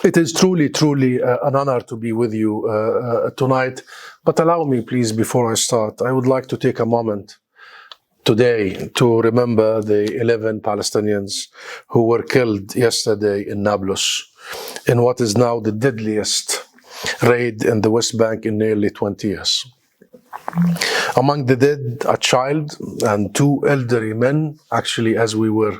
It is truly an honor to be with you tonight. But allow me, please, before I start, I would like to take a moment today to remember the 11 Palestinians who were killed yesterday in Nablus, in what is now the deadliest raid in the West Bank in nearly 20 years. Among the dead, a child and two elderly men. Actually, as we were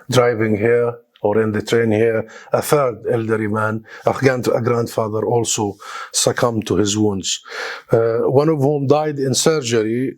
driving here, or in the train here, a third elderly man, a grandfather, also succumbed to his wounds. One of whom died in surgery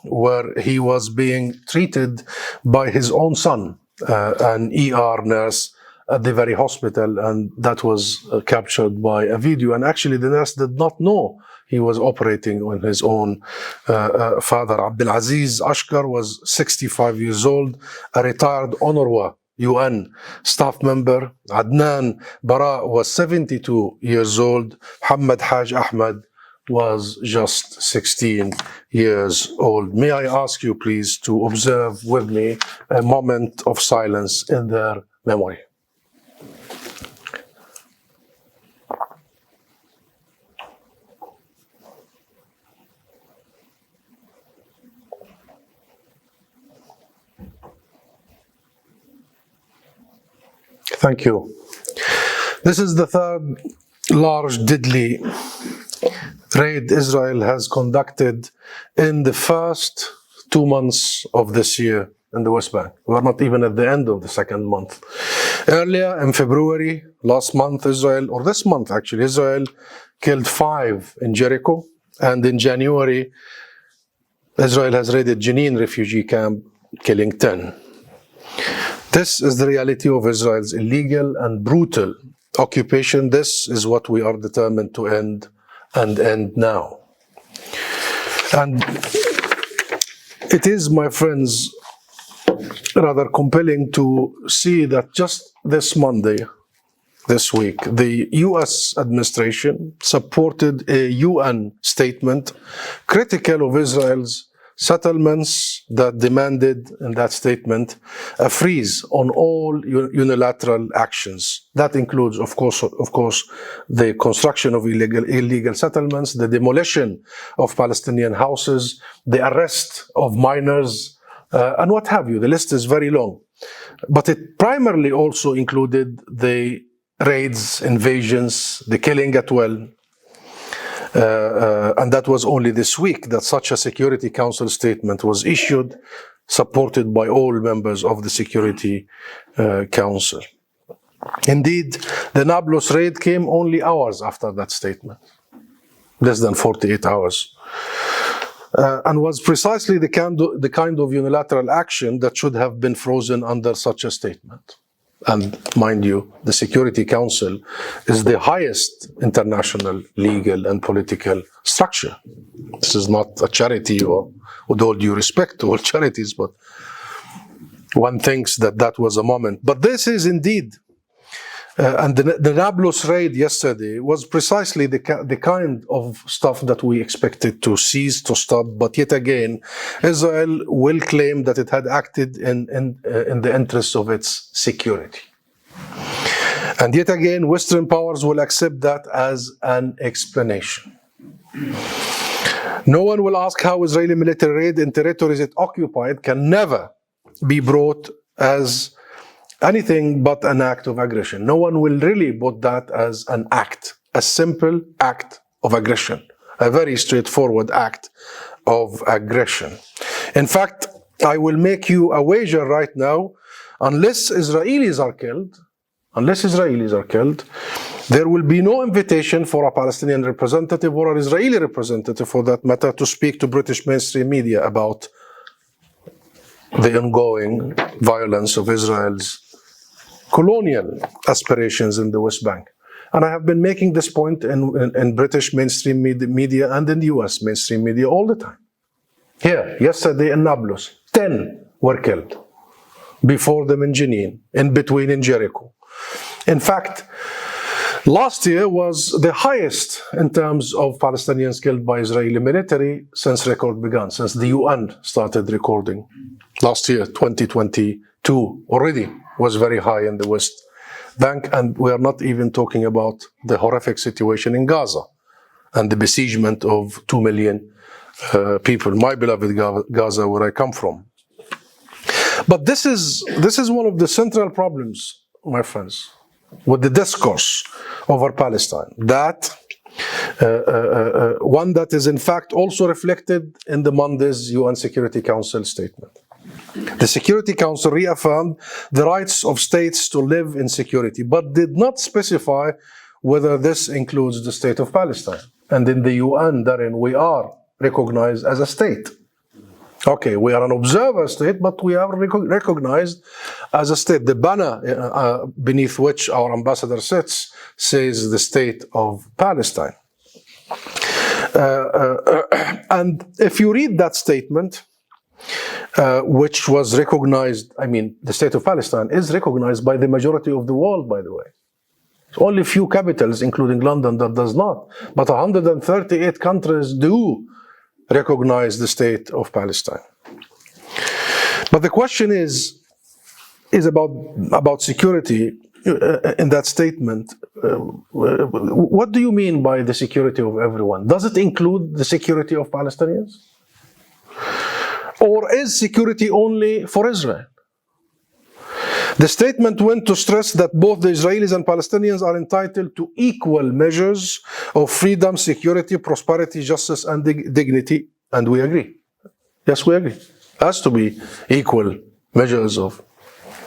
where he was being treated by his own son, an ER nurse at the very hospital, and that was captured by a video. And actually the nurse did not know he was operating on his own father. Abdulaziz Ashkar was 65 years old, a retired UNRWA UN staff member. Adnan Bara was 72 years old. Muhammad Haj Ahmed was just 16 years old. May I ask you, please, to observe with me a moment of silence in their memory. Thank you. This is the third large, deadly raid Israel has conducted in the first 2 months of this year in the West Bank. We're not even at the end of the second month. Earlier in February, last month, Israel, or this month actually, Israel killed 5 in Jericho. And in January, Israel has raided Jenin refugee camp, killing 10. This is the reality of Israel's illegal and brutal occupation. This is what we are determined to end, and end now. And it is, my friends, rather compelling to see that just this Monday, this week, the US administration supported a UN statement critical of Israel's settlements that demanded in that statement a freeze on all unilateral actions. That includes, of course, the construction of illegal settlements, the demolition of Palestinian houses, the arrest of minors, and what have you. The list is very long. But it primarily also included the raids, invasions, the killing at will. And that was only this week that such a Security Council statement was issued, supported by all members of the Security Council. Indeed, the Nablus raid came only hours after that statement, less than 48 hours, and was precisely the kind of unilateral action that should have been frozen under such a statement. And mind you, the Security Council is the highest international legal and political structure. This is not a charity, or with all due respect to all charities, but one thinks that that was a moment. But this is indeed, and the Nablus raid yesterday was precisely the kind of stuff that we expected to cease, to stop. But yet again, Israel will claim that it had acted in the interests of its security. And yet again, Western powers will accept that as an explanation. No one will ask how Israeli military raid in territories it occupied can never be brought as anything but an act of aggression. No one will really put that as an act, a simple act of aggression, a very straightforward act of aggression. In fact, I will make you a wager right now, unless Israelis are killed, there will be no invitation for a Palestinian representative or an Israeli representative, for that matter, to speak to British mainstream media about the ongoing violence of Israel's colonial aspirations in the West Bank. And I have been making this point in British mainstream media and in the US mainstream media all the time. Here, yesterday in Nablus, 10 were killed. Before them in Jenin, in between in Jericho. In fact, last year was the highest in terms of Palestinians killed by Israeli military since record began, since the UN started recording. Last year, 2022, already was very high in the West Bank, and we are not even talking about the horrific situation in Gaza and the besiegement of 2 million people, my beloved Gaza, where I come from. But this is one of the central problems, my friends, with the discourse over Palestine. That one that is in fact also reflected in the Monday's UN Security Council statement. The Security Council reaffirmed the rights of states to live in security, but did not specify whether this includes the state of Palestine. And in the UN, therein we are recognized as a state. Okay, we are an observer state, but we are recognized as a state. The banner beneath which our ambassador sits says the state of Palestine. And if you read that statement, which was recognized, I mean, the state of Palestine is recognized by the majority of the world, by the way. Only few capitals, including London, that does not. But 138 countries do recognize the state of Palestine. But the question is about security in that statement. What do you mean by the security of everyone? Does it include the security of Palestinians? Or is security only for Israel? The statement went to stress that both the Israelis and Palestinians are entitled to equal measures of freedom, security, prosperity, justice, and dignity. And we agree. Yes, we agree. Has to be equal measures of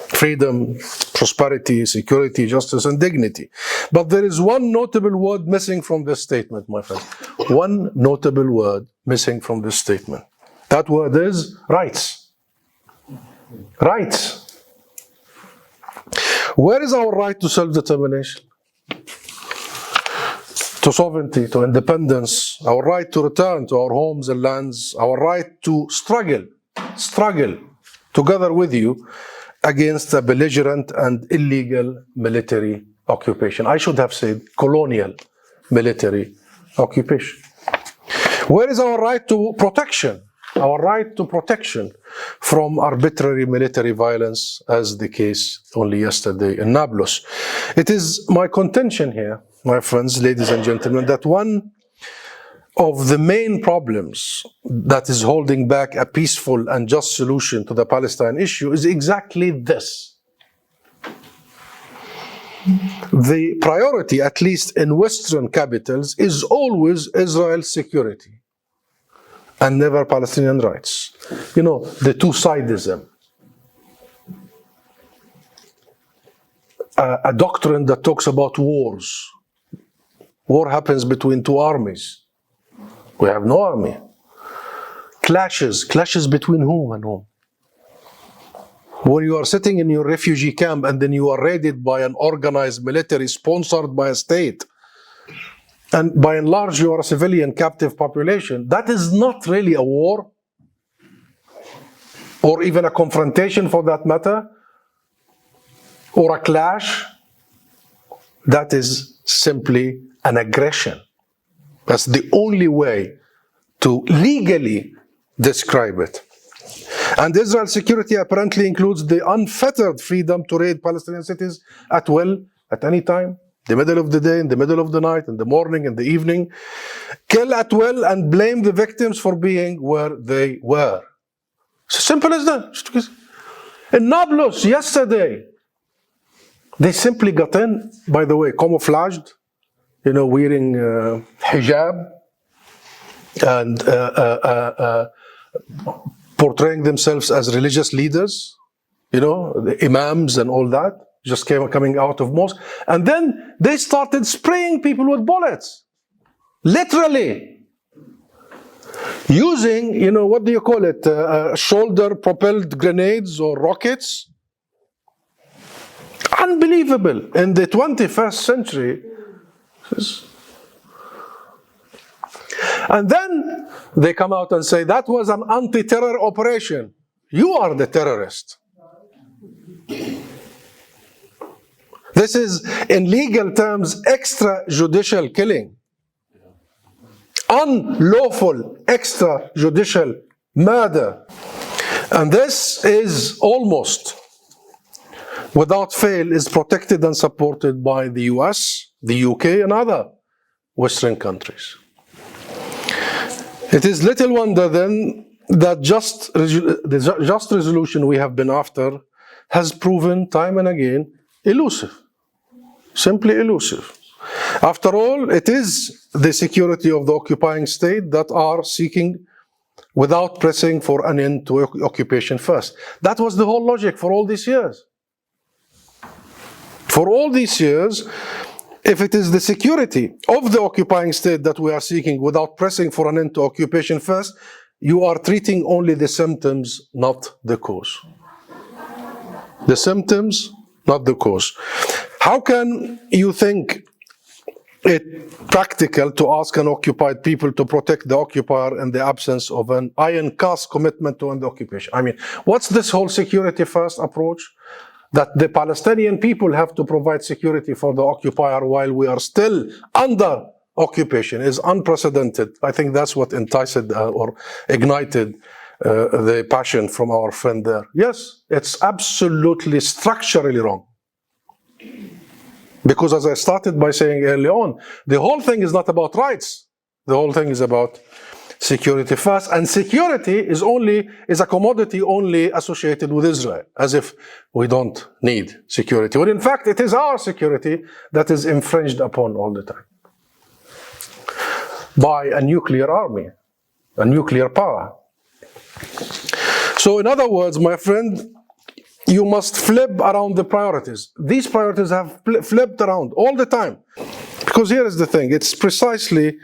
freedom, prosperity, security, justice, and dignity. But there is one notable word missing from this statement, my friend. One notable word missing from this statement. That word is rights. Rights. Where is our right to self-determination? To sovereignty, to independence, our right to return to our homes and lands, our right to struggle together with you against a belligerent and illegal military occupation. I should have said colonial military occupation. Where is our right to protection? Our right to protection from arbitrary military violence, as the case only yesterday in Nablus. It is my contention here, my friends, ladies and gentlemen, that one of the main problems that is holding back a peaceful and just solution to the Palestine issue is exactly this. The priority, at least in Western capitals, is always Israel's security and never Palestinian rights. You know, the two-sidism. A doctrine that talks about wars. War happens between two armies. We have no army. Clashes between whom and whom? When you are sitting in your refugee camp and then you are raided by an organized military sponsored by a state, and by and large you are a civilian captive population, that is not really a war, or even a confrontation for that matter, or a clash. That is simply an aggression. That's the only way to legally describe it. And Israel's security apparently includes the unfettered freedom to raid Palestinian cities at will, at any time, the middle of the day, in the middle of the night, in the morning, in the evening, kill at will and blame the victims for being where they were. It's simple as that. In Nablus yesterday, they simply got in, by the way, camouflaged, you know, wearing hijab and portraying themselves as religious leaders, you know, the imams and all that, just coming out of mosque. And then they started spraying people with bullets. Literally. Using, you know, what do you call it? Shoulder-propelled grenades or rockets. Unbelievable. In the 21st century. And then they come out and say that was an anti-terror operation. You are the terrorist. This is, in legal terms, extrajudicial killing. Unlawful extrajudicial murder. And this is almost without fail, is protected and supported by the US, the UK, and other Western countries. It is little wonder then that the just resolution we have been after has proven time and again elusive, simply elusive. After all, it is the security of the occupying state that are seeking without pressing for an end to occupation first. That was the whole logic for all these years. For all these years, if it is the security of the occupying state that we are seeking without pressing for an end to occupation first, you are treating only the symptoms, not the cause. The symptoms, not the cause. How can you think it practical to ask an occupied people to protect the occupier in the absence of an iron cast commitment to end the occupation? I mean, what's this whole security first approach? That the Palestinian people have to provide security for the occupier while we are still under occupation is unprecedented. I think that's what enticed or ignited the passion from our friend there. Yes, it's absolutely structurally wrong. Because as I started by saying early on, the whole thing is not about rights. The whole thing is about security first, and security is a commodity only associated with Israel, as if we don't need security. Well, in fact, it is our security that is infringed upon all the time by a nuclear army, a nuclear power. So in other words, my friend, you must flip around the priorities. These priorities have flipped around all the time. Because here is the thing, it's precisely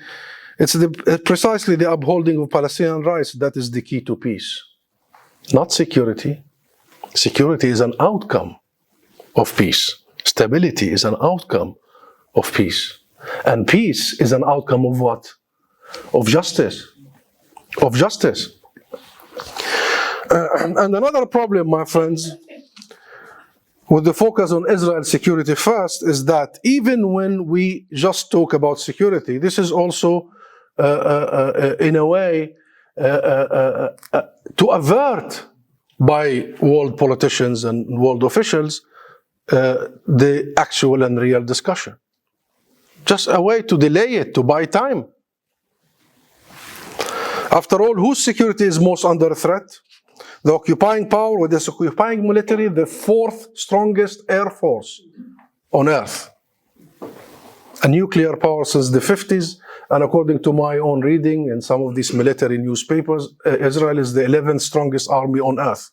the upholding of Palestinian rights that is the key to peace, not security. Security is an outcome of peace. Stability is an outcome of peace. And peace is an outcome of what? Of justice. Of justice. And another problem, my friends, with the focus on Israel's security first, is that even when we just talk about security, this is also in a way to avert by world politicians and world officials the actual and real discussion. Just a way to delay it, to buy time. After all, whose security is most under threat? The occupying power with its occupying military, the fourth strongest air force on earth. A nuclear power since the 50s, and according to my own reading in some of these military newspapers, Israel is the 11th strongest army on earth.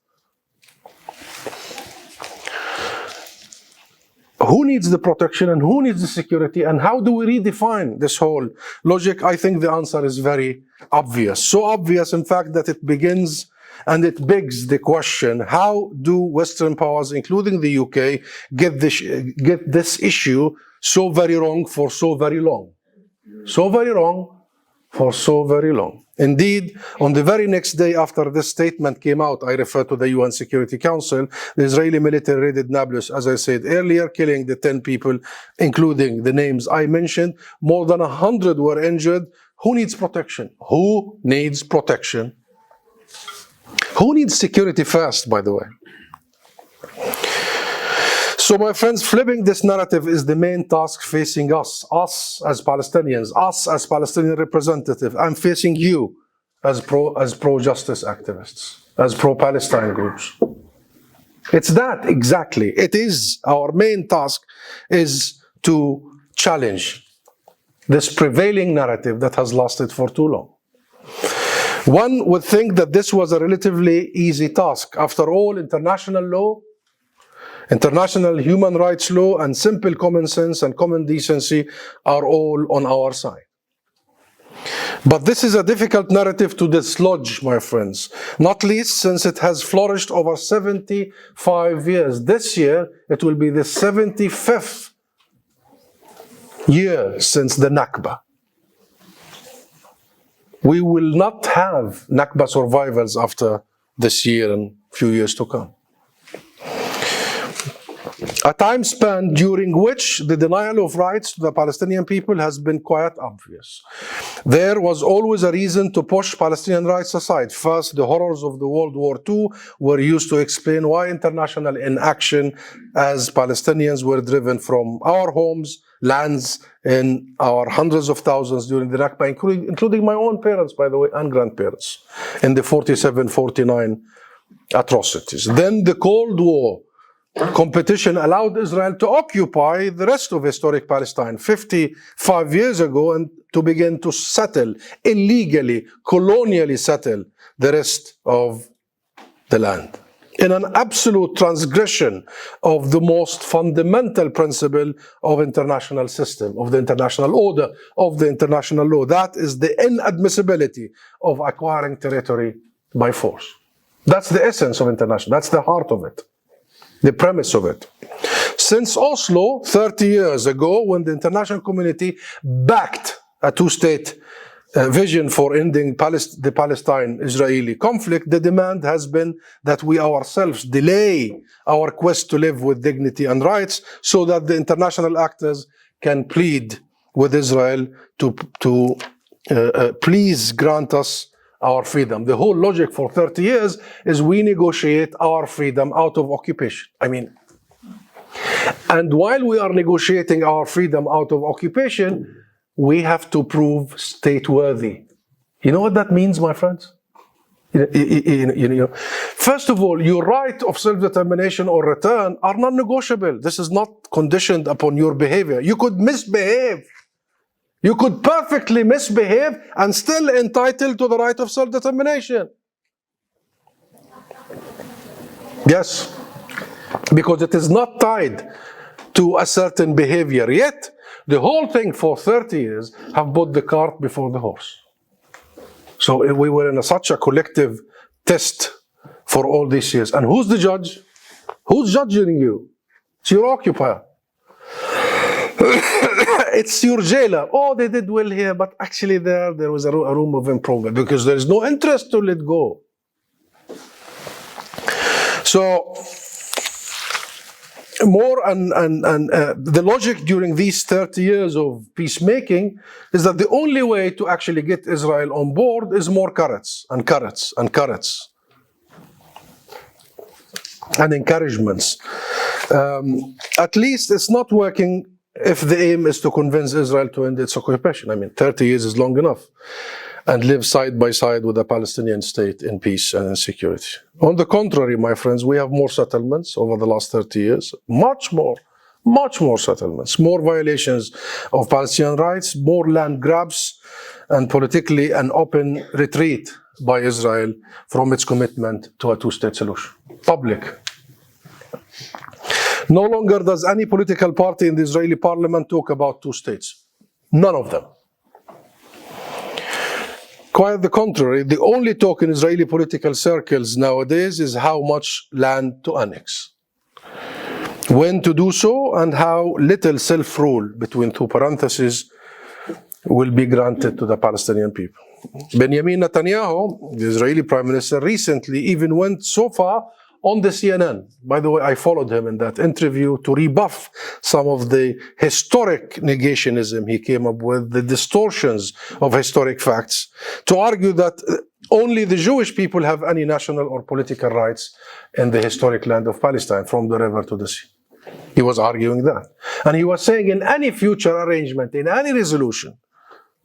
Who needs the protection and who needs the security, and how do we redefine this whole logic? I think the answer is very obvious. So obvious, in fact, that it begins and it begs the question, how do Western powers, including the UK, get this issue so very wrong for so very long? So very wrong for so very long. Indeed, on the very next day after this statement came out, I refer to the UN Security Council, the Israeli military raided Nablus, as I said earlier, killing the 10 people, including the names I mentioned. More than 100 were injured. Who needs protection? Who needs protection? Who needs security first, by the way? So, my friends, flipping this narrative is the main task facing us as Palestinians, us as Palestinian representatives. I'm facing you as pro-justice activists, as pro-Palestine groups. It's that, exactly. It is, our main task is to challenge this prevailing narrative that has lasted for too long. One would think that this was a relatively easy task. After all, international law, international human rights law, and simple common sense and common decency are all on our side. But this is a difficult narrative to dislodge, my friends, not least since it has flourished over 75 years. This year, it will be the 75th year since the Nakba. We will not have Nakba survivors after this year and few years to come. A time span during which the denial of rights to the Palestinian people has been quite obvious. There was always a reason to push Palestinian rights aside. First, the horrors of the World War II were used to explain why international inaction as Palestinians were driven from our homes, lands, in our hundreds of thousands during the Nakba, including my own parents, by the way, and grandparents, in the 47-49 atrocities. Then the Cold War competition allowed Israel to occupy the rest of historic Palestine 55 years ago and to begin to settle, illegally, colonially settle the rest of the land, in an absolute transgression of the most fundamental principle of international system, of the international order, of the international law. That is the inadmissibility of acquiring territory by force. That's the essence of international, that's the heart of it, the premise of it. Since Oslo, 30 years ago, when the international community backed a two-state vision for ending the Palestine-Israeli conflict, the demand has been that we ourselves delay our quest to live with dignity and rights so that the international actors can plead with Israel to please grant us our freedom. The whole logic for 30 years is we negotiate our freedom out of occupation. And while we are negotiating our freedom out of occupation, we have to prove state-worthy. You know what that means, my friends? First of all, your right of self-determination or return are non-negotiable. This is not conditioned upon your behavior. You could misbehave. You could perfectly misbehave and still entitled to the right of self-determination. Yes, because it is not tied to a certain behavior. Yet, the whole thing for 30 years have put the cart before the horse. So we were in such a collective test for all these years. And who's the judge? Who's judging you? It's your occupier. It's your jailer. Oh, they did well here, but actually there was a room of improvement because there is no interest to let go. So, the logic during these 30 years of peacemaking is that the only way to actually get Israel on board is more carrots and carrots and carrots and encouragements. At least it's not working if the aim is to convince Israel to end its occupation. 30 years is long enough, and live side by side with the Palestinian state in peace and in security. On the contrary, my friends, we have more settlements over the last 30 years, much more settlements, more violations of Palestinian rights, more land grabs, and politically an open retreat by Israel from its commitment to a two-state solution. Public. No longer does any political party in the Israeli parliament talk about two states. None of them. Quite the contrary, the only talk in Israeli political circles nowadays is how much land to annex, when to do so, and how little self-rule, between two parentheses, will be granted to the Palestinian people. Benjamin Netanyahu, the Israeli Prime Minister, recently even went so far on the CNN. By the way, I followed him in that interview to rebuff some of the historic negationism he came up with, the distortions of historic facts, to argue that only the Jewish people have any national or political rights in the historic land of Palestine, from the river to the sea. He was arguing that. And he was saying in any future arrangement, in any resolution,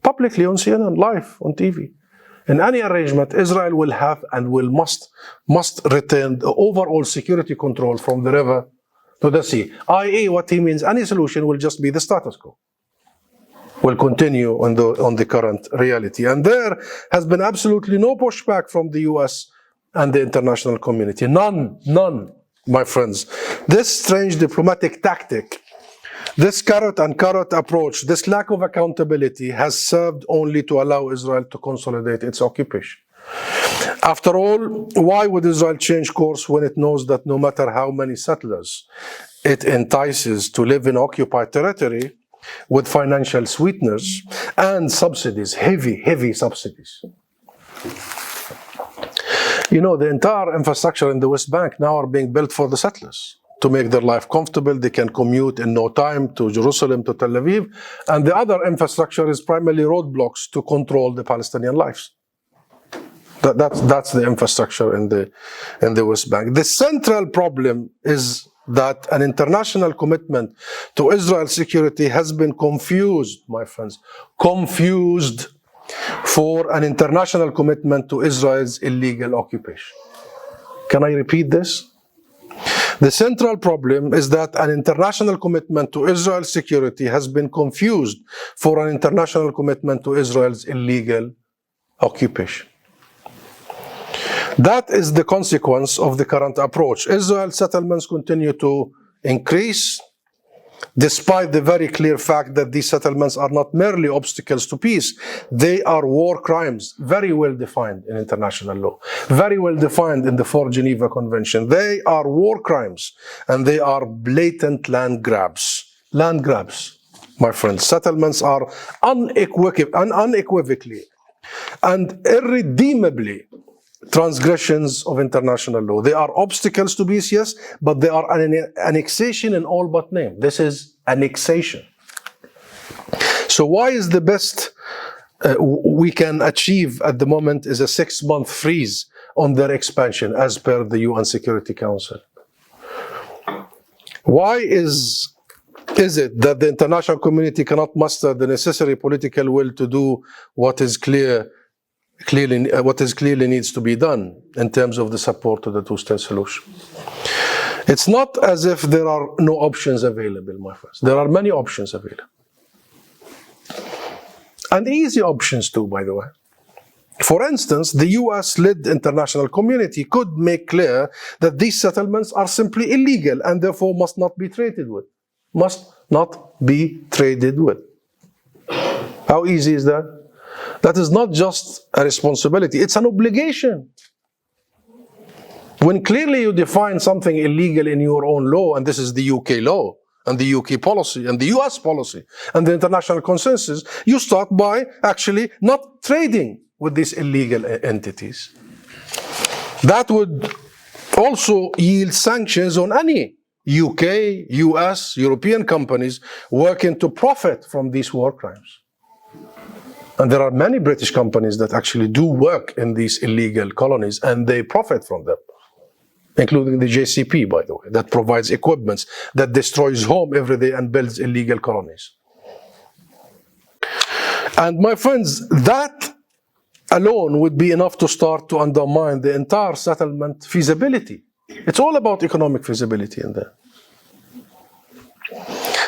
publicly on CNN, live on TV, in any arrangement, Israel will have and must retain the overall security control from the river to the sea. I.e., what he means, any solution will just be the status quo. Will continue on the current reality. And there has been absolutely no pushback from the US and the international community. None, my friends. This strange diplomatic tactic, this carrot and carrot approach, this lack of accountability has served only to allow Israel to consolidate its occupation. After all, why would Israel change course when it knows that no matter how many settlers it entices to live in occupied territory with financial sweeteners and subsidies, heavy subsidies? You know, the entire infrastructure in the West Bank now are being built for the settlers. to make their life comfortable. They can commute in no time to Jerusalem, to Tel Aviv. And the other infrastructure is primarily roadblocks to control the Palestinian lives. That's the infrastructure in the West Bank. The central problem is that an international commitment to Israel's security has been confused, my friends, confused for an international commitment to Israel's illegal occupation. Can I repeat this? The central problem is that an international commitment to Israel's security has been confused for an international commitment to Israel's illegal occupation. That is the consequence of the current approach. Israel's settlements continue to increase, despite the very clear fact that these settlements are not merely obstacles to peace. They are war crimes, very well defined in international law, very well defined in the 4 Geneva Convention. They are war crimes, and they are blatant land grabs. Land grabs, my friends. Settlements are unequivocally and irredeemably transgressions of international law. They are obstacles to peace, yes, but they are an annexation in all but name. This is annexation. So why is the best we can achieve at the moment is a 6-month freeze on their expansion as per the UN Security Council? Why is it that the international community cannot muster the necessary political will to do what is clearly needs to be done in terms of the support to the two-state solution? It's not as if there are no options available, my friends. There are many options available. And easy options too, by the way. For instance, the US-led international community could make clear that these settlements are simply illegal and therefore must not be traded with. Must not be traded with. How easy is that? That is not just a responsibility, it's an obligation. When clearly you define something illegal in your own law, and this is the UK law, and the UK policy, and the US policy, and the international consensus, you start by actually not trading with these illegal entities. That would also yield sanctions on any UK, US, European companies working to profit from these war crimes. And there are many British companies that actually do work in these illegal colonies and they profit from them, including the JCP, by the way, that provides equipment that destroys home every day and builds illegal colonies. And my friends, that alone would be enough to start to undermine the entire settlement feasibility. It's all about economic feasibility in there.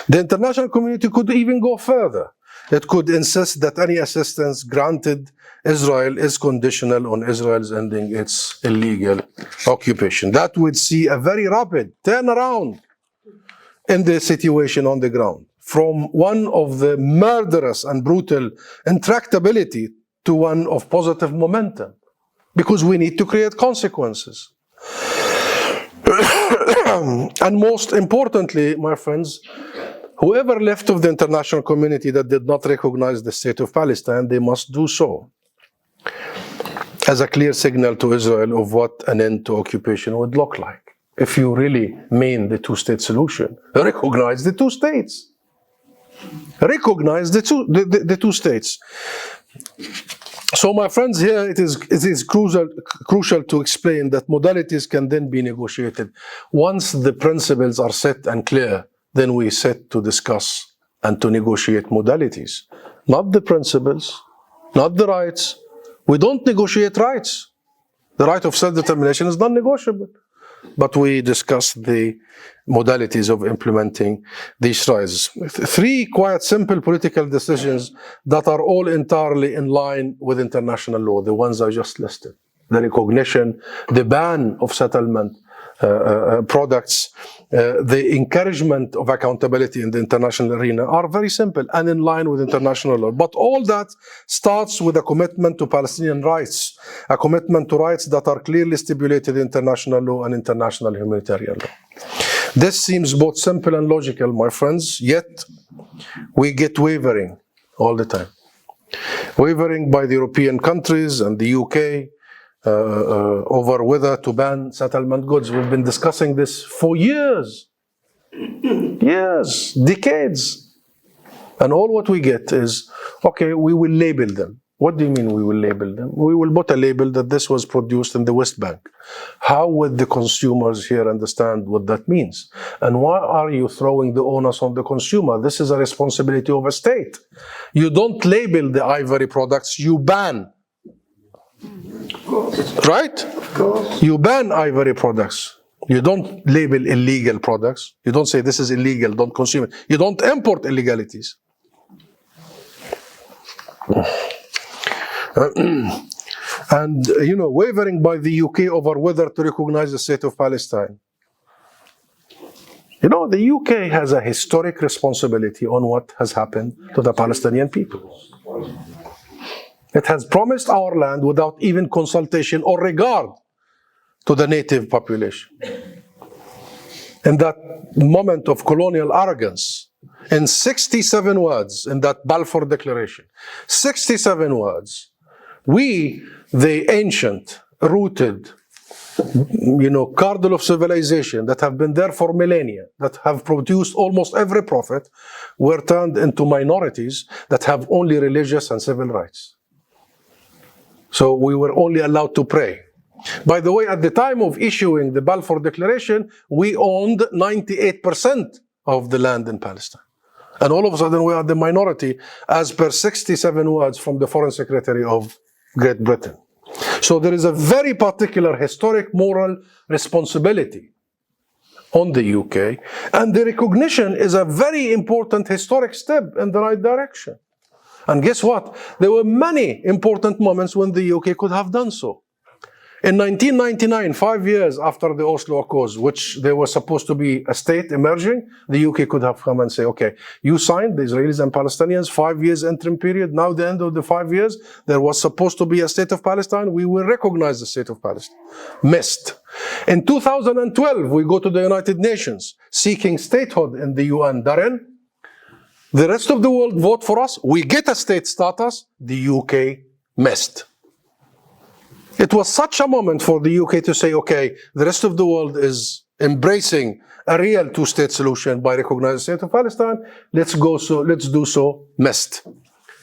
The international community could even go further. It could insist that any assistance granted Israel is conditional on Israel's ending its illegal occupation. That would see a very rapid turnaround in the situation on the ground, from one of the murderous and brutal intractability to one of positive momentum, because we need to create consequences. And most importantly, my friends, whoever left of the international community that did not recognize the state of Palestine, they must do so as a clear signal to Israel of what an end to occupation would look like. If you really mean the two-state solution, recognize the two states. Recognize the two states. So, my friends, here it is crucial to explain that modalities can then be negotiated. Once the principles are set and clear, then we set to discuss and to negotiate modalities. Not the principles, not the rights. We don't negotiate rights. The right of self-determination is non-negotiable. But we discuss the modalities of implementing these rights. 3 quite simple political decisions that are all entirely in line with international law, the ones I just listed. The recognition, the ban of settlement products, the encouragement of accountability in the international arena are very simple and in line with international law. But all that starts with a commitment to Palestinian rights, a commitment to rights that are clearly stipulated in international law and international humanitarian law. This seems both simple and logical, my friends, yet we get wavering all the time. Wavering by the European countries and the UK over whether to ban settlement goods. We've been discussing this for years, decades. And all what we get is, okay, we will label them. What do you mean we will label them? We will put a label that this was produced in the West Bank. How would the consumers here understand what that means? And why are you throwing the onus on the consumer? This is a responsibility of a state. You don't label the ivory products, you ban. Of course. Right? Of course. You ban ivory products. You don't label illegal products. You don't say this is illegal, don't consume it. You don't import illegalities. And, wavering by the UK over whether to recognize the state of Palestine. The UK has a historic responsibility on what has happened to the Palestinian people. It has promised our land without even consultation or regard to the native population. In that moment of colonial arrogance, in 67 words, in that Balfour Declaration, 67 words, we, the ancient, rooted, cardinal of civilization that have been there for millennia, that have produced almost every prophet, were turned into minorities that have only religious and civil rights. So we were only allowed to pray. By the way, at the time of issuing the Balfour Declaration, we owned 98% of the land in Palestine. And all of a sudden we are the minority as per 67 words from the Foreign Secretary of Great Britain. So there is a very particular historic moral responsibility on the UK, and the recognition is a very important historic step in the right direction. And guess what? There were many important moments when the UK could have done so. In 1999, 5 years after the Oslo Accords, which they were supposed to be a state emerging, the UK could have come and say, okay, you signed, the Israelis and Palestinians, 5 years interim period. Now the end of the 5 years, there was supposed to be a state of Palestine. We will recognize the state of Palestine. Missed. In 2012, we go to the United Nations, seeking statehood in the UN. Darren, the rest of the world vote for us. We get a state status. The UK missed. It was such a moment for the UK to say, okay, the rest of the world is embracing a real two-state solution by recognizing the state of Palestine. Let's do so. Missed.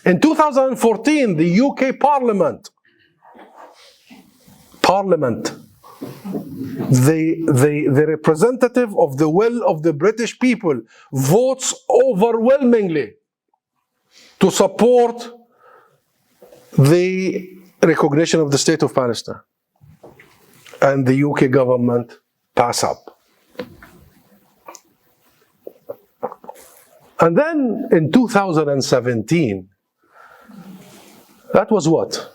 In 2014, the UK Parliament, the representative of the will of the British people, votes overwhelmingly to support the recognition of the state of Palestine. And the UK government pass up. And then in 2017, that was what?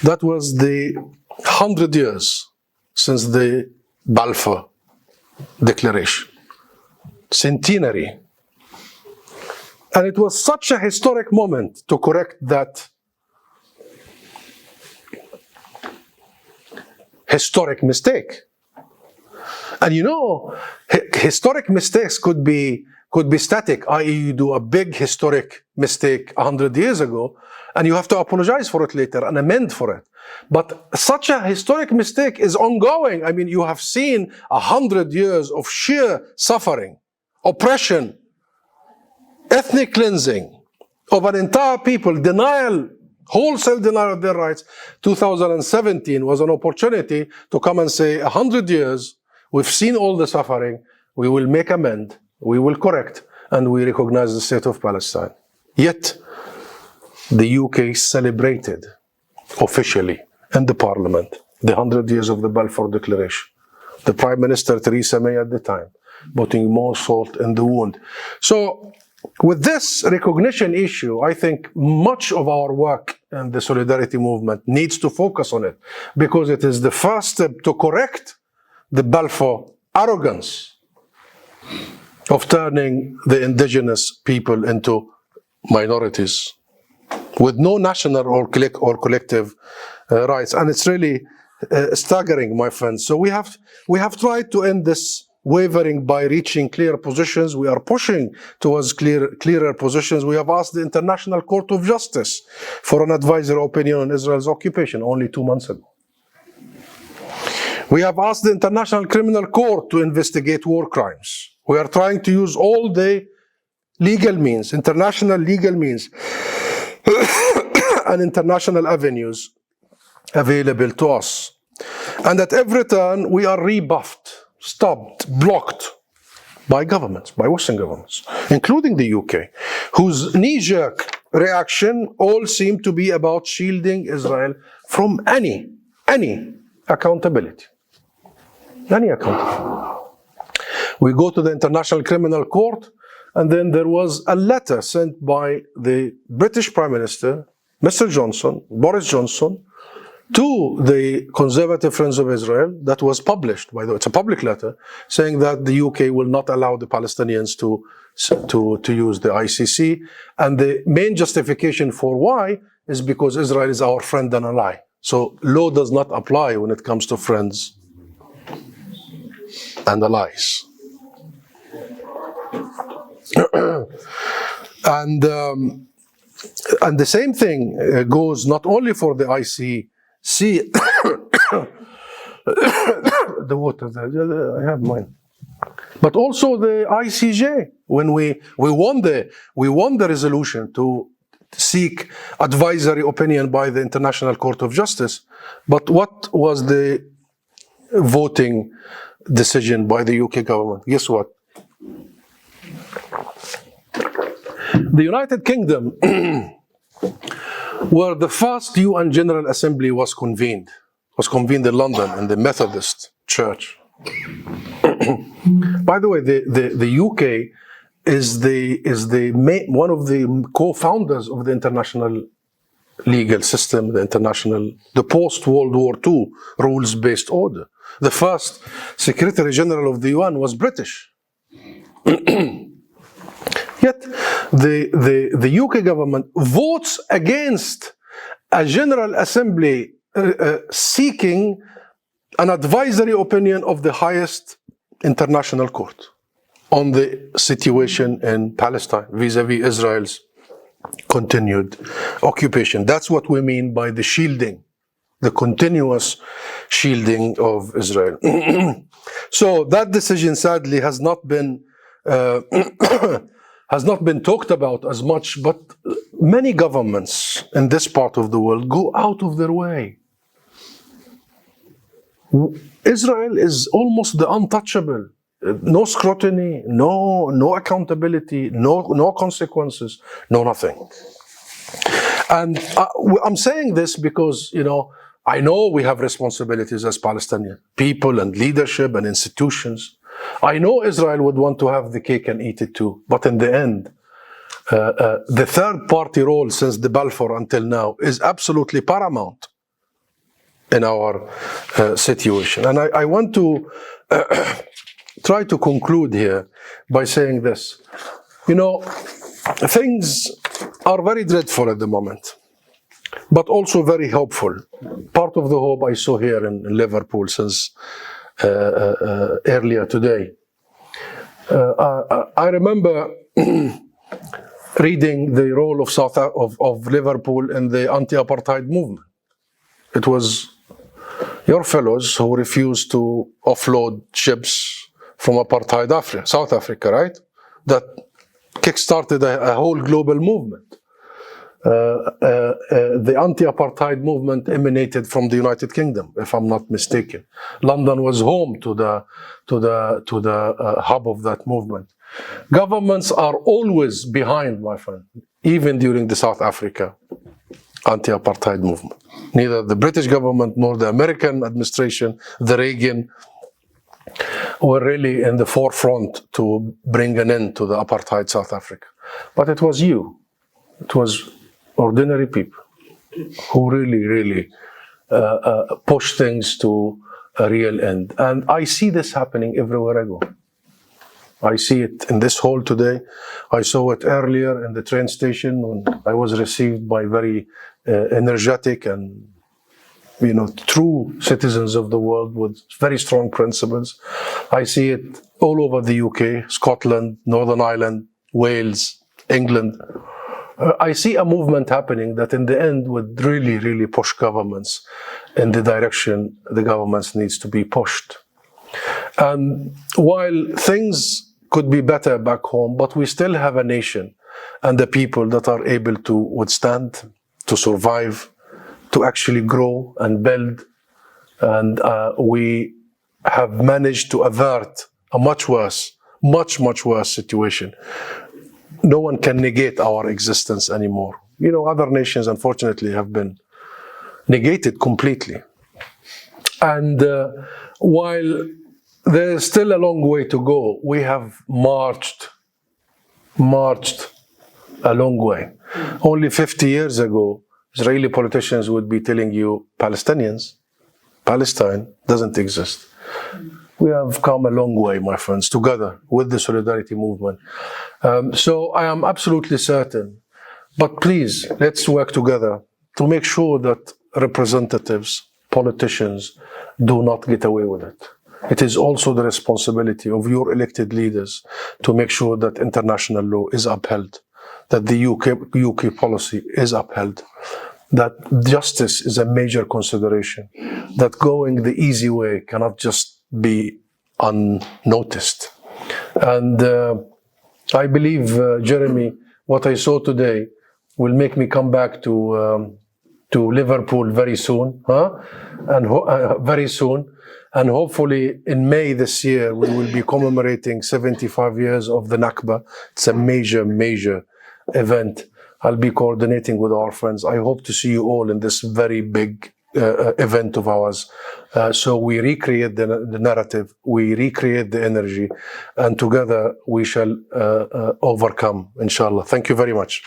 That was the 100 years since the Balfour Declaration. Centenary. And it was such a historic moment to correct that historic mistake. And historic mistakes could be static, i.e. you do a big historic mistake 100 years ago, and you have to apologize for it later and amend for it. But such a historic mistake is ongoing. I mean, you have seen 100 years of sheer suffering, oppression, ethnic cleansing of an entire people, denial, wholesale denial of their rights. 2017 was an opportunity to come and say, 100 years, we've seen all the suffering, we will make amend, we will correct, and we recognize the state of Palestine. Yet, the UK celebrated officially in the Parliament the 100 years of the Balfour Declaration. The Prime Minister, Theresa May at the time, putting more salt in the wound. So, with this recognition issue, I think much of our work in the solidarity movement needs to focus on it, because it is the first step to correct the Balfour arrogance of turning the indigenous people into minorities with no national or collective rights. And it's really staggering, my friends. So we have tried to end this wavering by reaching clear positions. We are pushing towards clearer positions. We have asked the International Court of Justice for an advisory opinion on Israel's occupation only 2 months ago. We have asked the International Criminal Court to investigate war crimes. We are trying to use all the legal means, international legal means, and international avenues available to us. And at every turn, we are rebuffed, stopped, blocked by governments, by Western governments, including the UK, whose knee-jerk reaction all seem to be about shielding Israel from any accountability. Any accountability. We go to the International Criminal Court, and then there was a letter sent by the British Prime Minister, Mr. Johnson, Boris Johnson, to the Conservative Friends of Israel that was published, by the way, it's a public letter, saying that the UK will not allow the Palestinians to use the ICC. And the main justification for why is because Israel is our friend and ally. So law does not apply when it comes to friends and allies. And the same thing goes not only for the ICC, the water, I have mine, but also the ICJ. When we won the resolution to seek advisory opinion by the International Court of Justice, but what was the voting decision by the UK government? Guess what? The United Kingdom, where the first UN General Assembly was convened in London in the Methodist Church. By the way, the UK is one of the co-founders of the international legal system, the post-World War II rules-based order. The first Secretary General of the UN was British. Yet the UK government votes against a General Assembly seeking an advisory opinion of the highest international court on the situation in Palestine vis-a-vis Israel's continued occupation. That's what we mean by the shielding, the continuous shielding of Israel. So that decision, sadly, has not been talked about as much, but many governments in this part of the world go out of their way. Israel is almost the untouchable. No scrutiny, no accountability, no consequences, no nothing. And I'm saying this because, I know we have responsibilities as Palestinian people and leadership and institutions. I know Israel would want to have the cake and eat it too. But in the end, the third party role since the Balfour until now is absolutely paramount in our situation. And I want to try to conclude here by saying this. Things are very dreadful at the moment, but also very hopeful. Part of the hope I saw here in Liverpool since earlier today. I remember reading the role of Liverpool in the anti-apartheid movement. It was your fellows who refused to offload ships from apartheid South Africa, right? That kick-started a whole global movement. The anti-apartheid movement emanated from the United Kingdom, if I'm not mistaken. London was home to the hub of that movement. Governments are always behind, my friend, even during the South Africa anti-apartheid movement. Neither the British government nor the American administration, the Reagan, were really in the forefront to bring an end to the apartheid South Africa. But it was you. It was ordinary people who really push things to a real end. And I see this happening everywhere I go. I see it in this hall today. I saw it earlier in the train station when I was received by very energetic and true citizens of the world with very strong principles. I see it all over the UK, Scotland, Northern Ireland, Wales, England. I see a movement happening that in the end would really, really push governments in the direction the governments needs to be pushed. And while things could be better back home, but we still have a nation and the people that are able to withstand, to survive, to actually grow and build. And we have managed to avert a much worse situation. No one can negate our existence anymore. You know, other nations, unfortunately, have been negated completely. And while there is still a long way to go, we have marched a long way. Only 50 years ago, Israeli politicians would be telling you Palestine doesn't exist. We have come a long way, my friends, together with the solidarity movement. So I am absolutely certain, but please, let's work together to make sure that representatives, politicians do not get away with it. It is also the responsibility of your elected leaders to make sure that international law is upheld, that the UK policy is upheld, that justice is a major consideration, that going the easy way cannot just be unnoticed. And I believe, Jeremy, what I saw today will make me come back to Liverpool very soon, very soon. And hopefully in May this year, we will be commemorating 75 years of the Nakba. It's a major event. I'll be coordinating with our friends. I hope to see you all in this very big event of ours. So we recreate the narrative, we recreate the energy, and together we shall overcome, inshallah. Thank you very much.